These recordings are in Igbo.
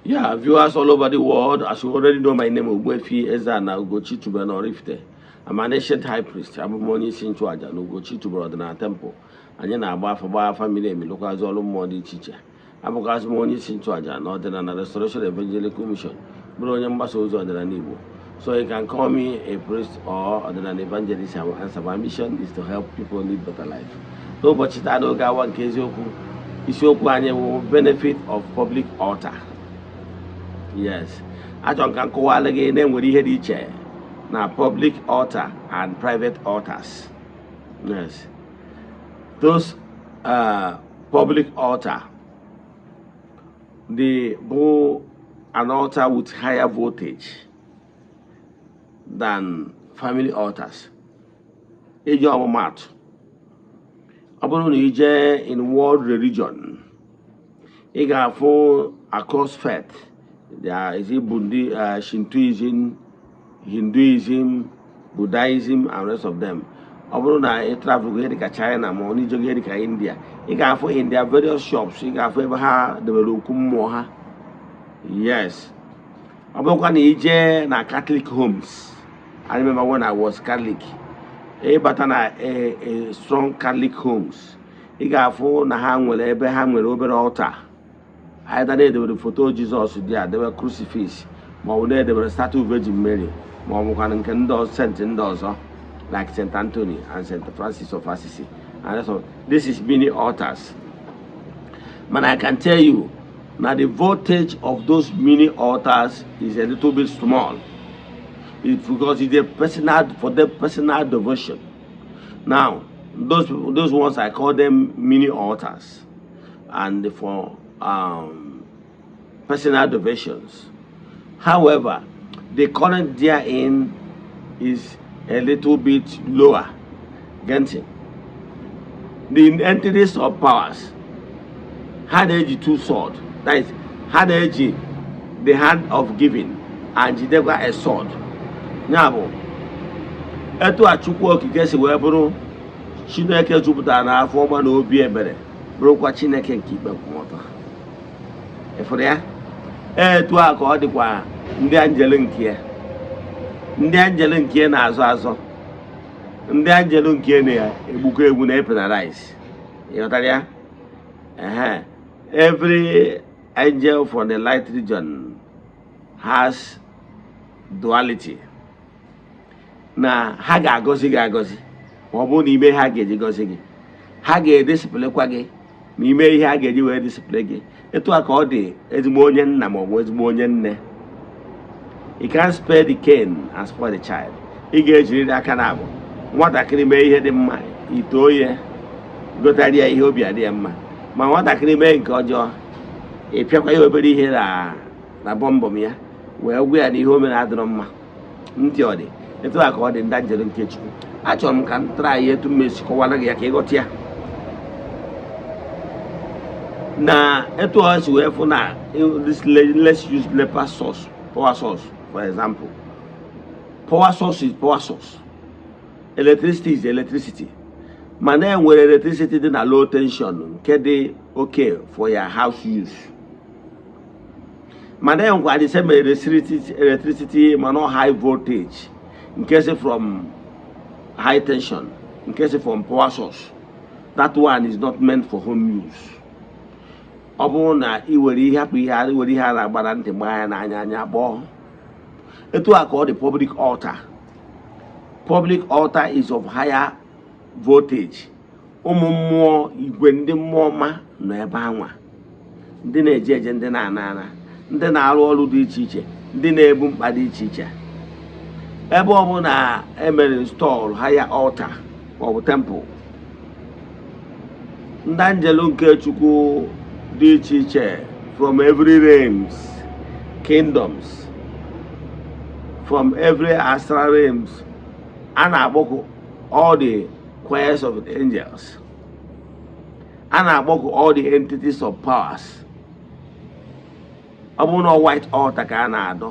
Yeah, viewers all over the world, as you already know, my name is Ogbuefi, Eze-Ana, Ugochitubelu, Oraifite. I'm an ancient high priest. I'm only in charge of Ugochitubelu na temple. And then I'm a family, local as all money teacher. I'm a gas money in charge of Northern Restoration Evangelical Mission. So you can call me a priest or an evangelist. And my mission is to help people live better life. No, but I don't got one case. It's your benefit of public altar. Yes. I don't can call again then with the chair. Now public altar and private altars. Yes. Those public altar, they go an altar with higher voltage than family altars. Ejo mat. In world religion. Across faith. There is Shintoism, Hinduism, Buddhism, and rest of them. I travel to China, money to India. You can in their various shops. You can find the yes. Na Catholic homes. I remember when I was Catholic. But a strong Catholic homes. You can find na hang with over altar. Either they were the photo of Jesus there, they were crucifix, but there they were a statue of Virgin Mary, Saint Indoors, like Saint Anthony and Saint Francis of Assisi. And so this is many altars. But I can tell you, now the voltage of those mini altars is a little bit small. It's because it's a personal for their personal devotion. Now, those ones I call them mini altars, and for personal devotions. However, the current therein is a little bit lower. Getting the entities of powers had edge two sword. That is, had edge the hand of giving and Jidegwa a sword. Nyabo. Eto achukwu okike si wee bụrụ Chineke jupụtara na afọ ọma na obi ebere bụrụkwa Chineke nke ikpe nkwụmọtọ. For ya, to our God, the Angelin Kia, the Angelin Kia Nazo, the Angelin Kia, a book would penalize. You know, every angel from the light region has duality. Now, Haga Gozi, or Boni may Haggy Gozigi. Haggy discipline Quaggy, me may Haggy you a discipline. Eto akodi ezimonian na mo ezimonian ne. You can't spare the cane and spoil the child. He gets rid of canabo. What I can make here the man, he told you, got idea he'll be a dear man. My what I can make God your if you're everybody here a bomb here, where we are the home and Adroma. Ntiodi, eto akodi in that jelly kitchen. Actually, can try here to miss Kowana got here. Now, it was where for now. This let's use power source, for example. Power source is power source. Electricity is electricity. But then when electricity is a low tension, okay for your house use. But then when the same electricity, but not high voltage, in case from high tension, in case from power source, that one is not meant for home use. Obona iwere happy had where he had a barante mine and ball. It was called the public altar. Public altar is of higher voltage. More when the moma no bangwa. Then judge and then anana. Then I'll all do teacher. Then a boom by the teacher. Ebona emer install higher altar or temple. Danjalunke chuku. The teacher from every realms, kingdoms, from every astral realms, and about all the choirs of the angels, and about all the entities of powers. About no white altar can add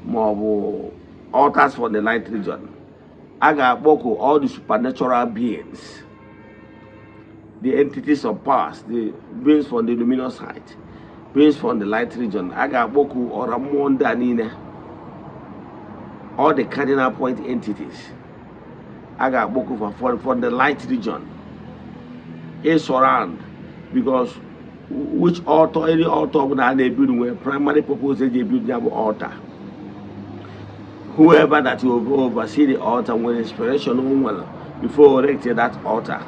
more altars for the light region. I got all the supernatural beings. The entities of past, the beings from the luminous height. beings from the light region. Aga boku or Ramonda Nina. All the cardinal point entities. Aga boku from the light region. Is surround because which altar, any altar when they build where primary purpose they build their altar. Whoever that will oversee the altar when inspiration before erecting that altar.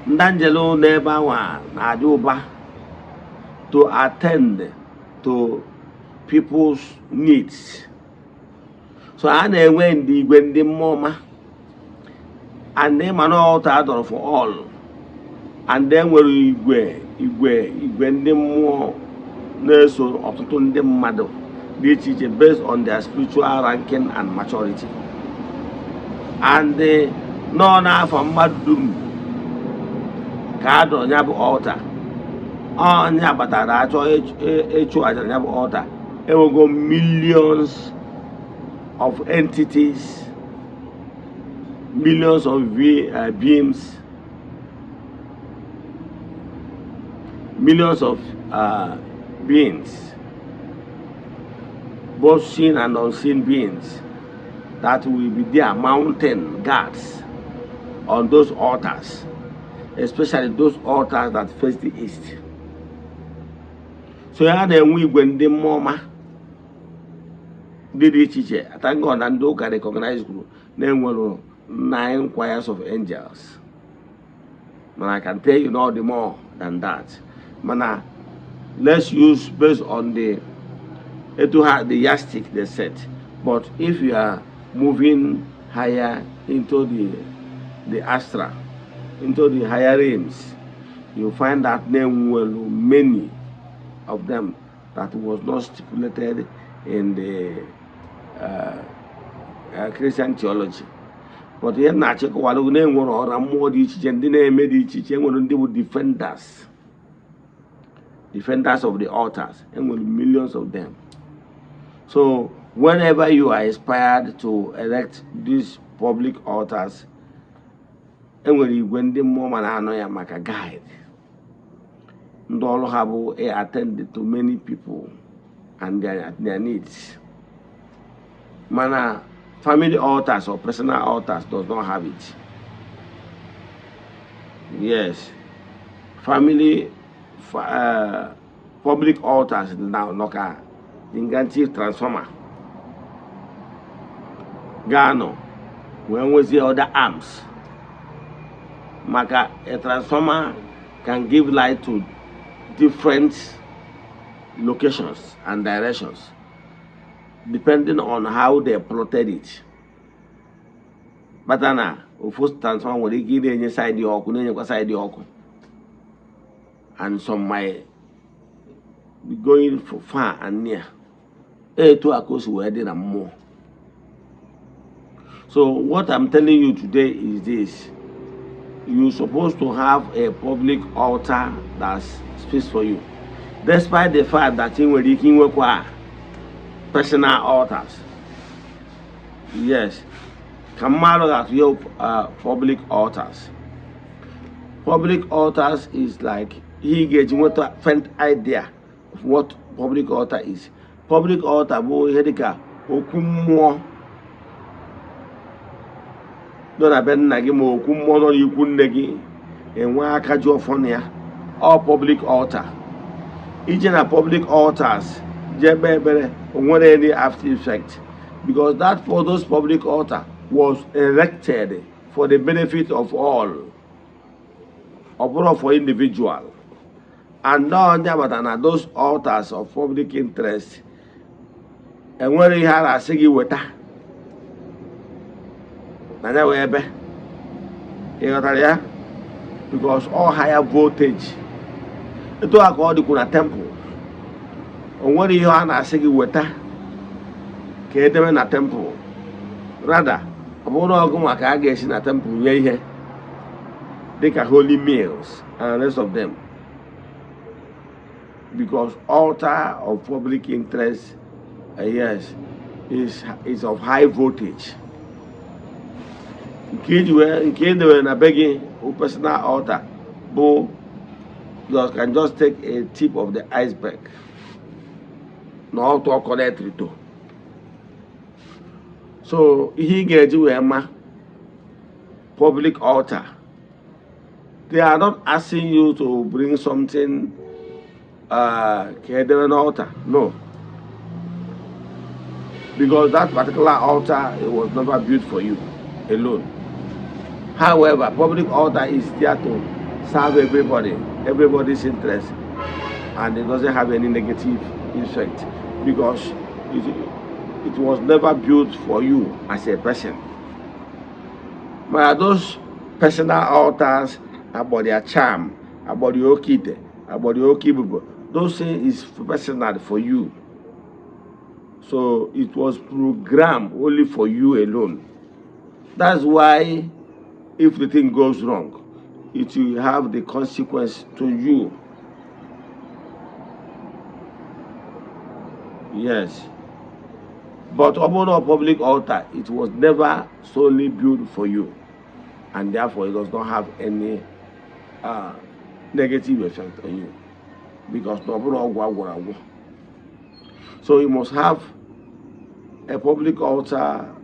Ndangelo never one aduba to attend to people's needs. So I when the mama and them an altar for all. And then where igwe ndị mmụọ na-eso ọtụtụ ndị mmadụ dị iche iche based on their spiritual ranking and maturity. And nọ n'afọ mmadụ dum ka adọ nya bụ altar. Onye batara achọ ịchụ aja nya bụ altar. Enwego millions of entities, millions of beings, millions of beings, both seen and unseen beings, that will be there mountain guards on those altars, especially those altars that face the east. So when the mama did it, thank God and do can recognize group. Then 9 choirs of angels. But I can tell you no more than that. Mana, let's use based on the yardstick they set. But if you are moving higher into the astra, into the higher realms, you find that name many of them that was not stipulated in the Christian theology. But here na check walu name or more di chiche ndi na-eme di chiche nwere ndị bụ defenders of the altars, and with millions of them. So whenever you are inspired to erect these public altars, and when the moment I know you make a guide, and all have attended to many people and their needs. Mana family altars or personal altars does not have it. Yes, family. Public altars now noka ingantive transformer Gano when was the other arms maka a transformer can give light to different locations and directions depending on how they plotted it. But first transformer will give any side the oku side the oku. And some might be going for far and near. To a course where there are more. So what I'm telling you today is this. You're supposed to have a public altar that speaks for you. Despite the fact that you will personal altars. Yes. Kamalo that your public altars. Public altars is like he gets a faint idea of what public altar is. Public altar, bo hedika okumo. Don't abandon nagimo okumo no yukunegi and wa kajo fonia. All public altar. Each and a public altars, jebebere won't any after effect, because that for those public altar was erected for the benefit of all, or for individual. And now those altars of public interest, and when he had a sigi weta, because all higher voltage, it was called the temple. And when he had a sigi weta, came a temple. Rather, about in a temple, they can holy meals and the rest of them. Because altar of public interest, yes, is of high voltage. In case they were in a begging personal altar, bo You can just take a tip of the iceberg. Not to connect it to. So he gets you a public altar. They are not asking you to bring something an altar. No. Because that particular altar, it was never built for you alone. However, public altar is there to serve everybody's interest, and it doesn't have any negative effect because it was never built for you as a person. But those personal altars about their charm, about the okite, about the okibubo, those things is personal for you. So it was programmed only for you alone. That's why if the thing goes wrong, it will have the consequence to you. Yes. But upon a public altar, it was never solely built for you. And therefore it does not have any negative effect on you. Because so you must have a public altar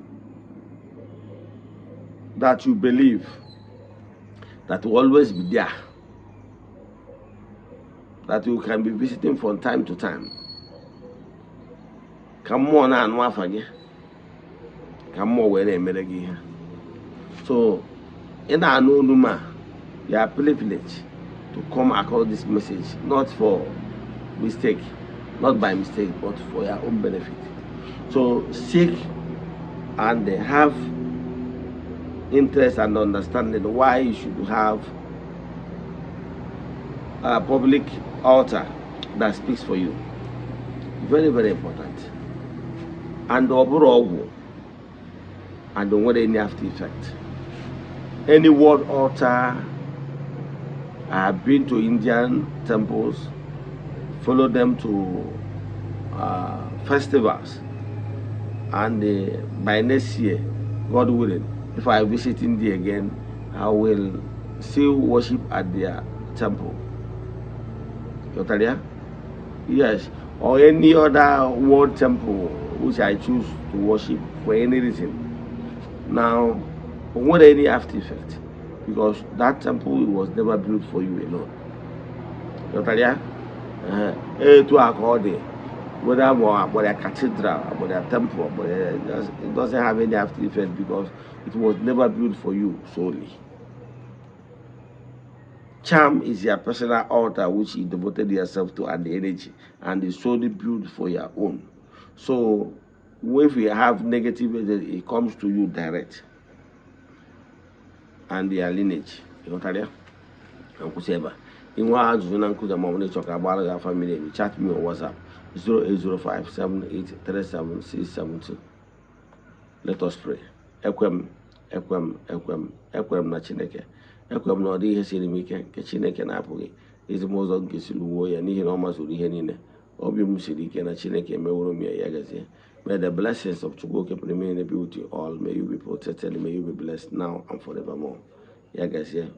that you believe that will always be there, that you can be visiting from time to time. Come on and wafage. Come on where they. So in our numa, you are privileged to come across this message, not for mistake, not by mistake, but for your own benefit. So seek and have interest and understanding why you should have a public altar that speaks for you. Very, very important. And overall, and don't want any after effect. Any word altar, I have been to Indian temples, follow them to festivals, and by next year, God willing, if I visit India again, I will still worship at their temple. Yotalia? Yes, or any other world temple which I choose to worship for any reason. Now, what any after effect? Because that temple was never built for you alone. Yotalia? To accord whether about a cathedral, about a temple, but it doesn't have any after effect because it was never built for you solely. Charm is your personal altar which you devoted yourself to and the energy, and is solely built for your own. So if you have negative, it comes to you direct and their lineage. You know what Uncle Seba. In one Uncle the moment talk about our family, chat me on WhatsApp 0805783767. Let us pray. Ekwem na Chineke. Ekwem na odi ihe siri m ike nke Chineke na-apụghị. Ezigbo ụzọ nke si luwo ya n'ihi na ọ mazuru ihe niile. Obi m siri ike na Chineke meworo m ya gazie. May the blessings of Chukwu remain be with you all. May you be protected. May you be blessed now and forevermore. Ya gazie.